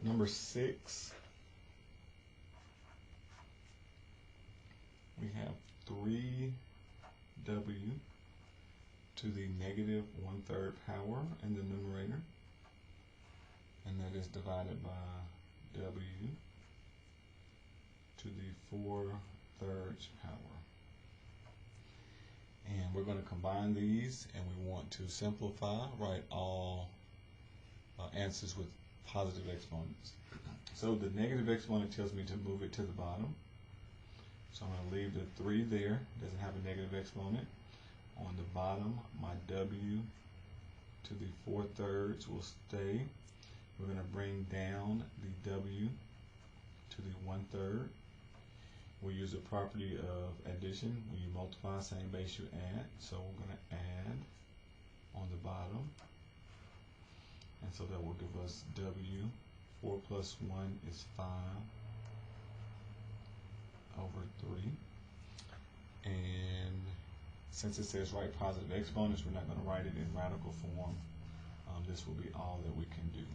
Number 6, we have 3w to the negative 1/3 power in the numerator, and that is divided by w to the 4/3 power. And we're going to combine these, and we want to simplify, write all answers with positive exponents. So the negative exponent tells me to move it to the bottom. So I'm going to leave the 3 there, doesn't have a negative exponent. On the bottom, my w to the 4/3 will stay. We're going to bring down the w to the 1/3. We use the property of addition. When you multiply, same base you add. So we're going to add on the bottom. And so that will give us w. 4 plus 1 is 5 over 3. And since it says write positive exponents, we're not going to write it in radical form. This will be all that we can do.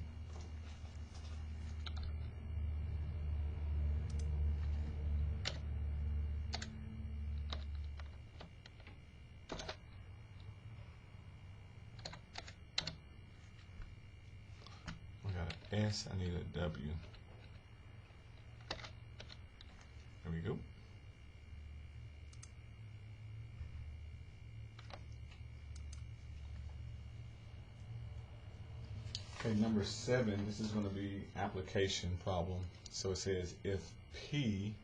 We got an S, I need a W. There we go. Okay, number 7, this is going to be application problem. So it says if P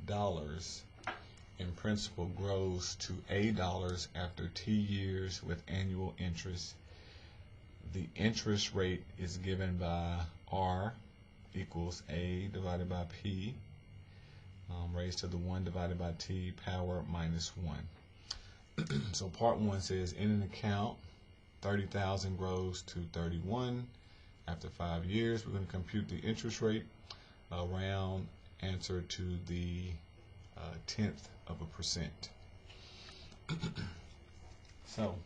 dollars in principal grows to $A after T years with annual interest, the interest rate is given by R equals A divided by P raised to the 1 divided by T power minus 1. So part 1 says in an account 30,000 grows to 31 after 5 years. We're going to compute the interest rate, round answer to the 1/10 of a percent. So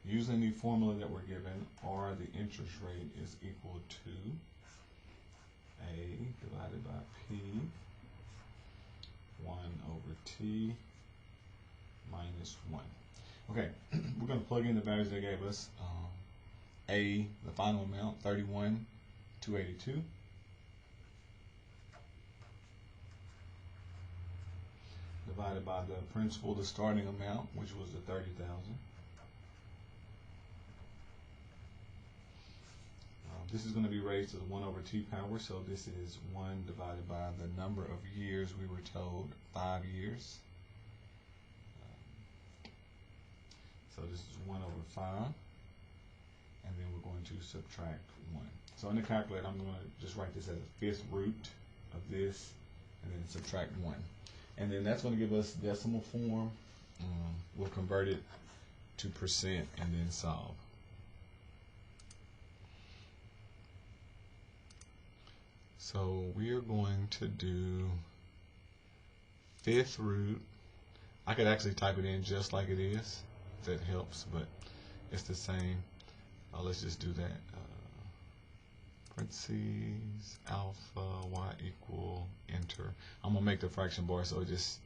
using the formula that we're given, R, the interest rate, is equal to A divided by P 1 over T minus 1. Okay, we're going to plug in the values they gave us. A, the final amount, 31,282. Divided by the principal, the starting amount, which was the 30,000. This is going to be raised to the 1 over T power, so this is 1 divided by the number of years we were told, 5 years. So this is 1 over 5, and then we're going to subtract 1. So in the calculator, I'm going to just write this as a 5th root of this, and then subtract 1. And then that's going to give us decimal form. We'll convert it to percent and then solve. So we are going to do 5th root. I could actually type it in just like it is, if that helps, but it's the same. Let's just do that. Parentheses, alpha, y equal, enter. I'm going to make the fraction bar so it just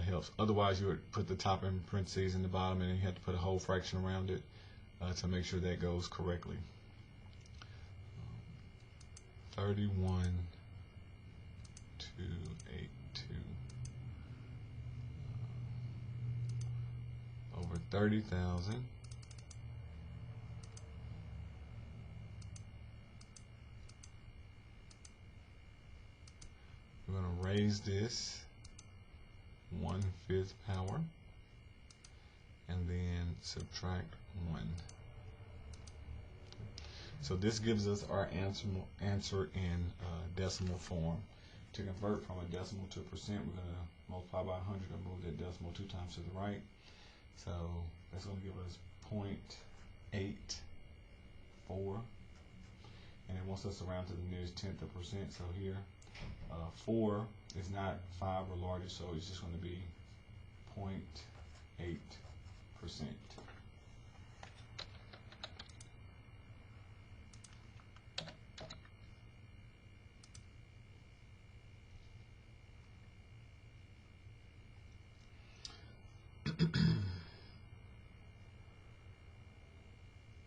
helps. Otherwise, you would put the top in parentheses and the bottom, and then you have to put a whole fraction around it to make sure that goes correctly. 31,282 over 30,000. We're going to raise this 1/5 power and then subtract 1. So this gives us our answer in decimal form. To convert from a decimal to a percent, we're going to multiply by 100 and move that decimal 2 times to the right. So that's going to give us 0.84. And it wants us to round to the nearest 1/10 of a percent. So here, 4 is not 5 or larger, so it's just going to be 0.8%.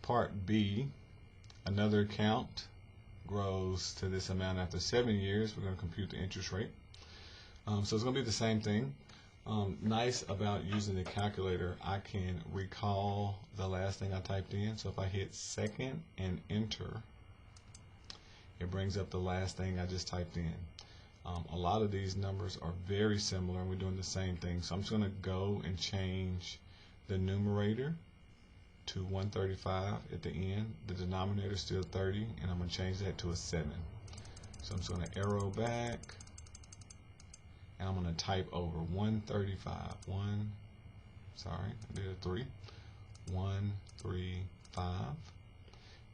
part B, another account grows to this amount after 7 years. We're going to compute the interest rate. So it's going to be the same thing. Nice about using the calculator, I can recall the last thing I typed in. So if I hit second and enter, it brings up the last thing I just typed in. A lot of these numbers are very similar, and we're doing the same thing. So I'm just going to go and change the numerator to 135 at the end. The denominator is still 30, and I'm going to change that to a 7. So I'm just going to arrow back, and I'm going to type over 135. I did a 3. 135.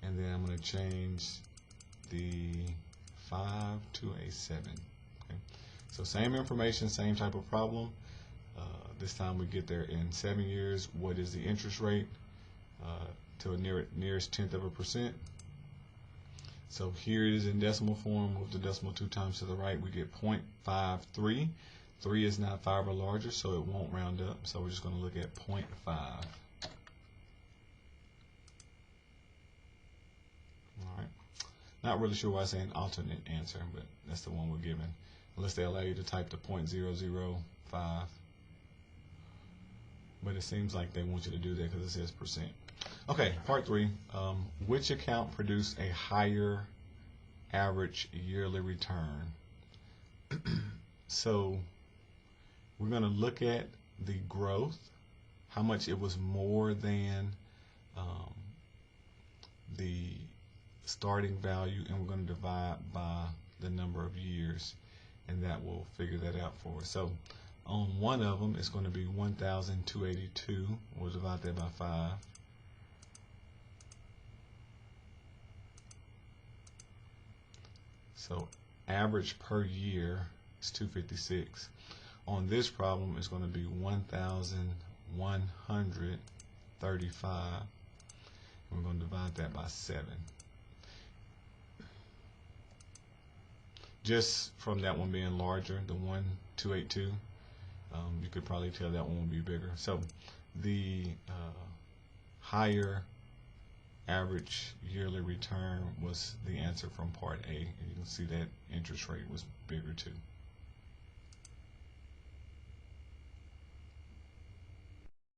And then I'm going to change the 5 to a 7. Okay. So same information, same type of problem. This time we get there in 7 years. What is the interest rate? To a nearest tenth of a percent. So here it is in decimal form. Move the decimal 2 times to the right. We get 0.53. 3 is not 5 or larger, so it won't round up. So we're just going to look at 0.5. All right. Not really sure why I say an alternate answer, but that's the one we're given. Unless they allow you to type the 0.005. But it seems like they want you to do that because it says percent. Okay, part 3. Which account produced a higher average yearly return? So we're going to look at the growth, how much it was more than the starting value, and we're going to divide by the number of years, and that will figure that out for us. So on one of them, it's going to be 1,282. We'll divide that by 5. So average per year is 256. On this problem, it's going to be 1,135. And we're going to divide that by 7. Just from that one being larger, the 1,282, you could probably tell that one will be bigger. So the higher average yearly return was the answer from part A, and you can see that interest rate was bigger too.